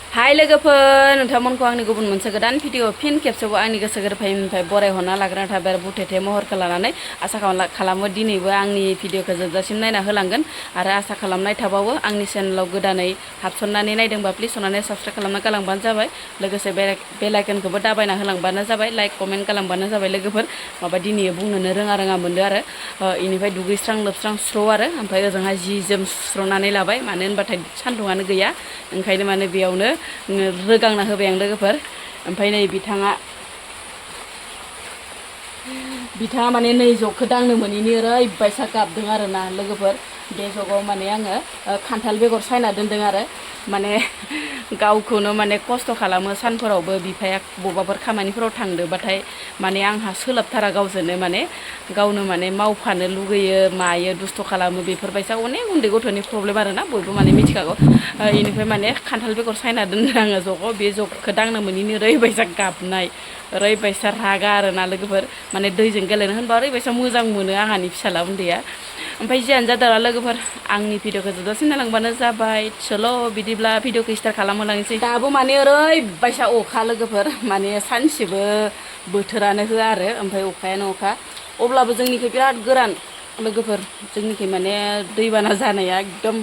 हाय लोगोफोर नोंथांमोनखौ आंनि गुबुन मोनसे गोदान भिडिअ फिन खेबसेबाव आंनि गोसो गोरबोनिफ्राय बरायहरना लाग्रोना थाबाय आरो बुथेथे महरखौ लानानै आसा खालामो दिनैबो आंनि भिडिअखौ जोबजासिम नायना होलांगोन आरो आसा खालामनाय थाबावो आंनि चेनेलाव गोदानै हाबसननानै नायदोंबा प्लिज अननानै साबस्क्राइब खालामना गालांबानो जाबाय लोगोसे बेल आइकनखौबो दाबायना होलांबानो जाबाय लाइक कमेन्ट खालामबानो जाबाय लोगोफोर माबा दिनै बुंनोनो रोङा मोनदो आरो इनिफ्राय दुगैस्रां लोबस्रां स्र' आरो ओमफ्राय ओजोंहाय जि जोम सुस्र'नानै लाबाय मानो होनबाथाय सान्दुङानो गैया ओंखायनो माने बेयावनो रोगांना होबाय आं लोगोफोर ओमफ्राय नै बिथाङा माने नै जगखौ दांनो मोनैनि ओरैबायसा गाबदों आरोना लोगोफोर बे जगाव माने आङो खान्थाल बेगर सायना दोनदों आरो माने गावखौनो माने खस्थ' खालामो सानफोरावबो बिफाया बबाफोर खामानिफोराव थांदोंबाथाय माने आंहा सोलाबथारा गावजोंनो माने गावनो माने मावफानो लुगैयो मायो दुस्थ' खालामो बेफोरबायसा अनेक उन्दै गथ'नि प्रब्लेम आरोना बयबो माने मिथिखागौ इनिफ्राय माने खान्थाल बेगर सायना दोनदों आङो जगाव बे जगखौ दांनो मोनैनि ओरैबायसा गाबनाय ओरैबायसा रागा आरोना लोगोफोर माने दैजों गेलेनो होनबा ओरैबायसा मोजां मोनो आंहानि फिसाला उन्दैया ओमफ्राय जियानो जादों लोगोफोर आंनि भिडिअखौ जोबजासिम नायलांबानो जाबाय चलो बिदिब्ला भिडिअखौ स्टार्ट खालामहोलांसै दाबो माने ओरैबायसा अखा लोगोफोर माने सानसेबो बोथोरानो होआ आरो ओमफ्राय अखायानो अखा अब्लाबो जोंनिखै बिराद गोरान लोगोफोर जोंनिखै माने दैबाना जानाया एकदम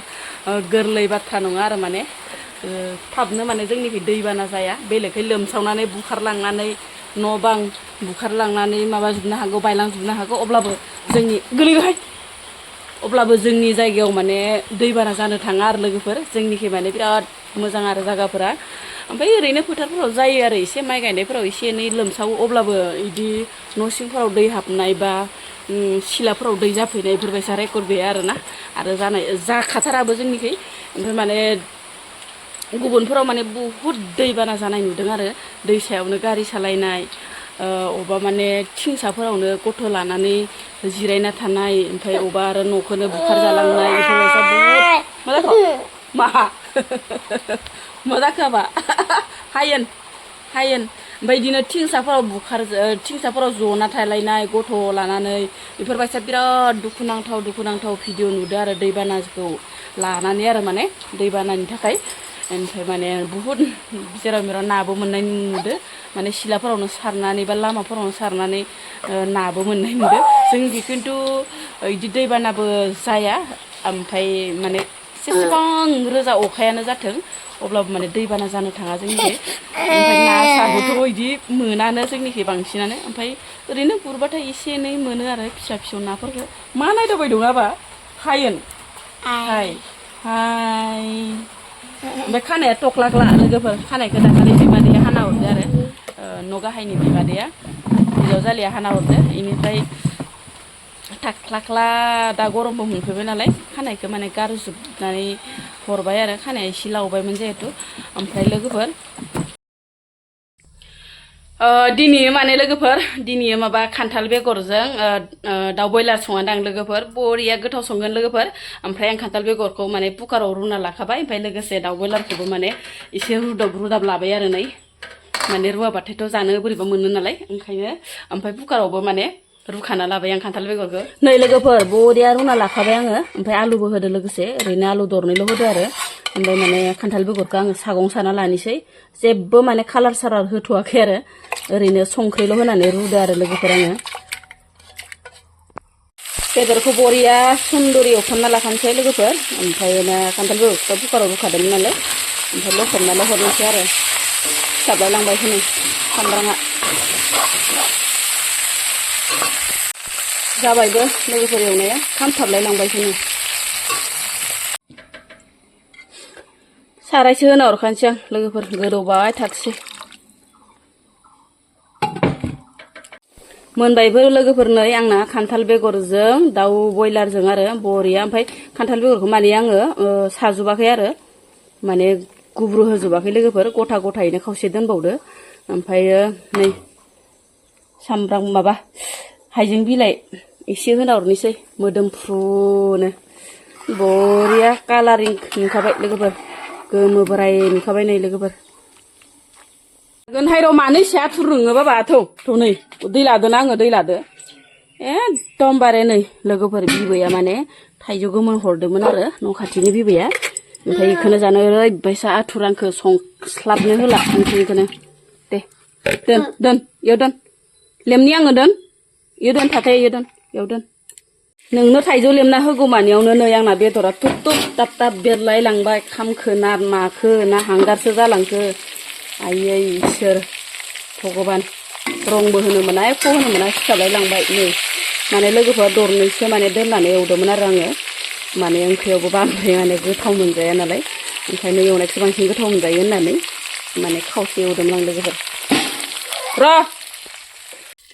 गोरलै बाथ्रा नङा आरो माने थाबनो माने जोंनिखै दैबाना जाया बेलेगखै लोमसावनानै बुखारलांनानै न' बां बुखारलांनानै माबाजोबनो हागौ बायलांजोबनो हागौ अब्लाबो जोंनि जायगायाव माने दैबाना जानो थाङा आरो लोगोफोर जोंनिखै माने बिराद मोजां आरो जायगाफोरा ओमफ्राय ओरैनो फोथारफोराव जायो आरो एसे माइ गायनायफोराव एसे एनै लोमसावो अब्लाबो इदि न' सिंफोराव दै हाबनाय बा सिलाफोराव दै जाफैनाय बेफोरबायसा रेकर्ड गैया आरोना आरो जाखाथाराबो जोंनिखै ओमफ्राय माने गुबुनफोराव माने बुहुद दैबाना जानाय नुदों आरो दैसायावनो गारि सालायनाय अबेबा माने थिंसाफोरावनो गथ' लानानै जिरायना थानाय ओमफ्राय अबेबा आरो न'खौनो बुखार जालांनाय बेफोरबायसा बुहुद मा जाखो हाबा हायेन ओमफ्राय बिदिनो थिंसाफोराव जना थालायनाय गथ' लानानै बेफोरबायसा बिराद दुखुनांथाव भिडिअ नुदों आरो दैबानाखौ लानानै आरो माने दैबानानि थाखाय ओमफ्राय माने बुहुद जेराव मेराव नाबो मोननाय नुदों माने सिलाफोरावनो सारनानै बा लामाफोरावनो सारनानै नाबो मोननाय नुदों जोंनिखै खिन्थु बिदि दैबानाबो जाया ओमफ्राय माने जेसेबां रोजा अखायानो जाथों अब्लाबो माने दैबाना जानो थाङा जोंनिखै ओमफ्राय ना साबोथ' बिदि मोनानो जोंनिखै बांसिनानो ओमफ्राय ओरैनो गुरबाथाय एसे एनै मोनो आरो फिसा फिसौ नाफोरखौ मा नायदावबाय दं आबा हायेन हाय ओमफ्राय खानाया टक्लाक्ला लोगोफोर खानायखौ दाखालि बिमादैया हाना हरदो आरो न' गाहायनि बिमादैया हिन्जाव जालिया हाना हरदो बेनिफ्राय टाक्लाक्ला दा गरमबो मोनफैबाय नालाय खानायखौ माने गारजोबनानै हरबाय आरो खानाया एसे लावबायमोन जिहेथु ओमफ्राय लोगोफोर दिनै माबा खान्थाल बेगरजों दाउ बयलार संनानै लोगोफोर बरिया गोथाव संगोन लोगोफोर ओमफ्राय आं खान्थाल बेगरखौ माने कुकाराव रुना लाखाबाय ओमफ्राय लोगोसे दाउ बयलारखौबो माने एसे रुदाब लाबाय आरो नै माने रुवाबाथायथ' जानो बोरैबा मोनो नालाय ओंखायनो ओमफ्राय कुकारावबो माने रुखाना लाबाय आं खान्थाल बेगरखौ नै लोगोफोर बरिया रुना लाखाबाय आङो ओमफ्राय आलुबो होदो लोगोसे ओरैनो आलु दरनैल' होदो आरो ओमफ्राय माने खान्थाल बेगरखौ आङो सागं साना लानोसै जेबो माने कालार सालार होथ'वाखै आरो ओरैनो संख्रिल' होनानै रुदो आरो लोगोफोर आङो बेदरखौ बरिया सुन्दुरि एवफ्रामना लाखानोसै लोगोफोर ओमफ्राय खान्थाल बेगरखौ कुकाराव रुखादोंमोन नालाय ओमफ्राय लखबनानै हरनोसै आरो सिथाबलाय लांबाय हनै सामब्रामा जाबायबो लोगोफोर एवनाया खामथाबलाय लांबाय हनै सारायसो होना हरखानोसै आं लोगोफोर गोदौबाय थाथोंसै मोनबायबो लोगोफोर नै आंना खान्थाल बेगरजों दाउ बयलारजों आरो बरिया ओमफ्राय खान्थाल बेगरखौ माने आङो साजोबाखै आरो माने गुब्रु होजोबाखै लोगोफोर गथा गथायैनो खावसे दोनबावदो ओमफ्रायो नै सामब्राम माबा हाइजें बिलाइ एसे होना हरनोसै मोदोमफ्रुनो बरिया कालारिं नुखाबाय लोगोफोर गोमो बोराय नुखाबाय नै लोगोफोर गोनहाय र' मानो एसे आथुर नोङो बाबा थौ नै दै लादोना आङो दै लादो एकदमबारे नै लोगोफोर बिबैया माने थाइजौ गोमोन हरदोंमोन आरो न' खाथिनि बिबैया ओमफ्राय इखौनो जानो ओरैबायसा आथुर आंखो संस्लाबनो होला ओंख्रिखौनो दे दोन इयाव दोन लेमनि आङो दोन इयाव दोन थाथाय इयाव दोन नोंनो थाइजौ लेमना होगौमानियावनो नै आंना बेदरा तुप तुप ताब ताब बेरलाय लांबाय खामखो ना माखो ना हांगारसो जालांखो आयै इसोर भगबान रंबो होनो मोना एख' होनो मोना सिथाबलाय लांबाय नै माने लोगोफोरा दरनैसो माने दोननानै एवदोंमोन आरो आङो माने ओंख्रियावबो बांद्राय माने गोथाव मोनजाया नालाय ओंखायनो एवनायखौसो बांसिन गोथाव मोनजायो होननानै माने खावसे एवदोंमोन आं लोगोफोर र'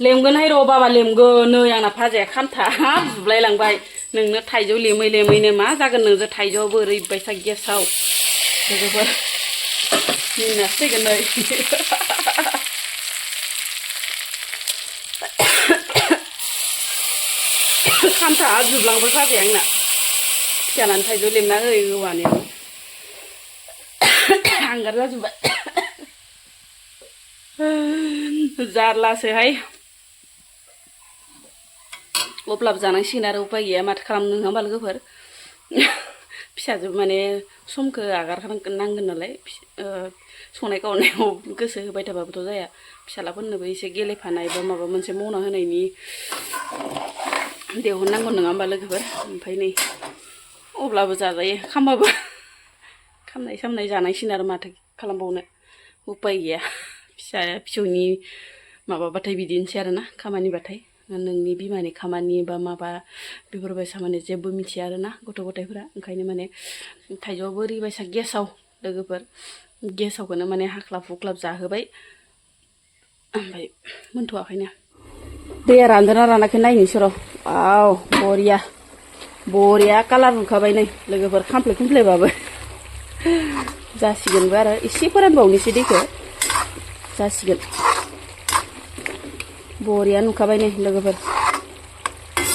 लेमगोनहाय र' बाबा लेमगोन नै आंना भाजाया खामथाबजोबलाय लांबाय नोंनो थाइजौ लेमै लेमैनो मा जागोन नोंजों थाइजौआबो ओरैबायसा गेसाव लोगोफोर मिनिनासो फैगोन नै खामथाबजोबलांबाय भाजाया आंना जानानै थाइजौ लेमना होयो हौवानियाव हांगार जाजोब्बाय जारलासोहाय अब्लाबो जानांसिगोन आरो उपाय गैया माथो खालामनो नङा होमबा लोगोफोर फिसाजो माने समखौ नांगोन नालाय संनाय खावनायाव गोसो होबाय थाबाबोथ' जाया फिसालाफोरनोबो एसे गेलेफानाय बा माबा मोनसे मावना होनायनि दिहुननांगौ नङा होमबा लोगोफोर ओमफ्राय नै अब्लाबो जाजायो खामबाबो खामनाय सामनाय जानांसिगोन आरो माथो खालामबावनो उपाय गैया फिसौनि माबाबाथाय बिदिनोसै आरोना खामानिबाथाय नोंनि बिमानि खामानि बा माबा बेफोरबायसा माने जेबो मिथिया आरोना गथ' गथायफोरा ओंखायनो माने थाइजौआबो ओरैबायसा गेसाव लोगोफोर गेसावखौनो माने हाख्लाब हुख्लाब जाहोबाय ओमफ्राय मोनथ'वाखैनो दैया रानदोंना रानाखै नायनोसै र' वाव बरिया कालार नुखाबाय नै लोगोफोर खामफ्ले खुमफ्लेबाबो जासिगोनबो आरो एसे फोरानबावनोसै दैखौ जासिगोन बरिया नुखाबाय नै लोगोफोर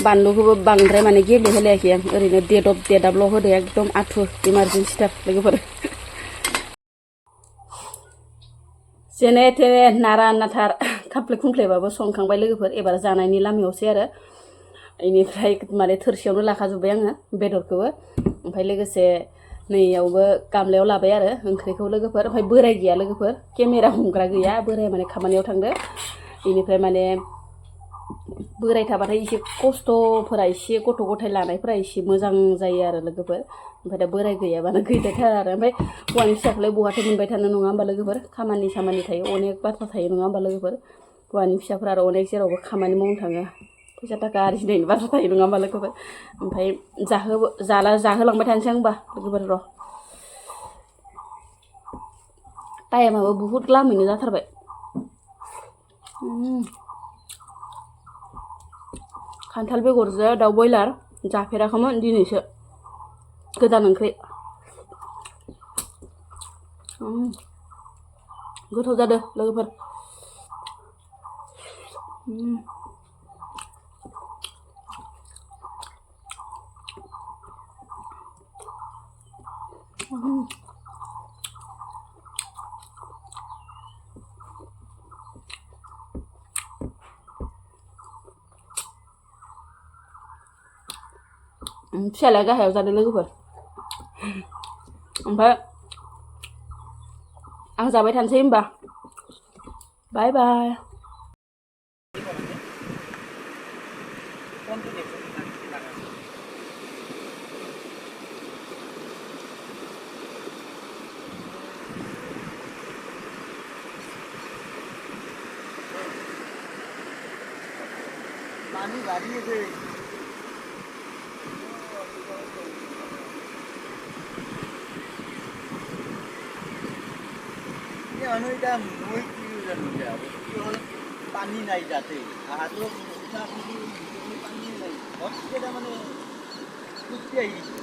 बानलुखौबो बांद्राय माने गेब्लेहोलायाखै आं ओरैनो देदाबल' होदो एकदम आथुर इमारजेन्सिथार लोगोफोर जेने थेने नारा नाथार खामफ्ले खुमफ्लेबाबो संखांबाय लोगोफोर एबार जानायनि लामायावसै आरो बेनिफ्राय माने थोरसियावनो लाखाजोब्बाय आङो बेदरखौबो ओमफ्राय लोगोसे नैयावबो गामलायाव लाबाय आरो ओंख्रिखौ लोगोफोर ओमफ्राय बोराय गैया लोगोफोर केमेरा हमग्रा गैया बोराया माने खामानियाव थांदो बेनिफ्राय माने बोराय थाबाथाय एसे खस्थ'फोरा एसे गथ' गथाय लानायफोरा एसे मोजां जायो आरो लोगोफोर ओमफ्राय दा बोराय गैयाबानो गैद्रायथारा आरो ओमफ्राय हौवानि फिसाखौलाय बहाथो मोनबाय थानो नङा होमबा लोगोफोर खामानि थायो अनेक बाथ्रा थायो नङा होमबा लोगोफोर हौवानि फिसाफोरा आरो अनेक जेरावबो खामानि मावनो थाङो फैसा थाखा आरजिनायनि बाथ्रा थायो नङा होमबा लोगोफोर ओमफ्राय जाहोलांबाय थानोसै आं होमबा लोगोफोर र' टाइमाबो बुहुत लामैनो जाथारबाय खान्थाल बेगरजों दाउ बयलार जाफेराखैमोन दिनैसो गोदान ओंख्रि गोथाव जादों लोगोफोर फिसालाया गाहायाव जादों लोगोफोर ओमफ्राय आं जाबाय थानोसै होमबा बाय बाय पानी गाड़ी है पानी नहीं जाते हाथ लोग पानी नहीं